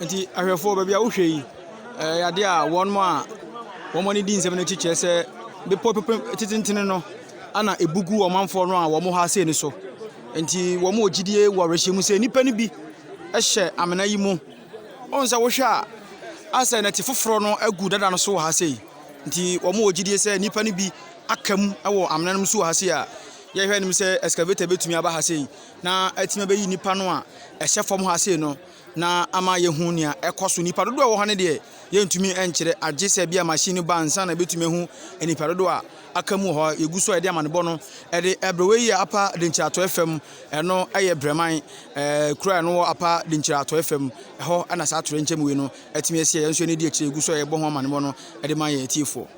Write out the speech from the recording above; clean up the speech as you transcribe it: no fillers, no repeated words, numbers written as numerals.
Nti ahwefo ba bia wo hwe yi yade a won mo a won mo ni di nsem no chiche se be popepem titintini no ana ebugu omanfo no a wo mo ha se ni so. Nti wo mo ogidie wo rehye se nipa ni bi ehye amena yi mu onsa wo hwe a asa na ti foforo no agu dada no so ha se. Nti wo mo ogidie se nipa ni bi akam ewo amena no so ha se a ye hwe nim se excavator betumi aba ha se na atime be yi nipa no a ehye fom ha se no na ama ye hu nia ekoso nipa dodo wo ha ne de ye ntumi enkire agye se bia machine bansa na betumi hu nipa dodo a akamu ho yeguso e de amanebo no e de ebrewe yi apa de nchirato fm eno eye breman kura no apa de nchirato fm ho ana sa atore nchemu we no atimi ese ye nso ne de ekire yeguso ye bo ho amanebo no e de man ye tiefo.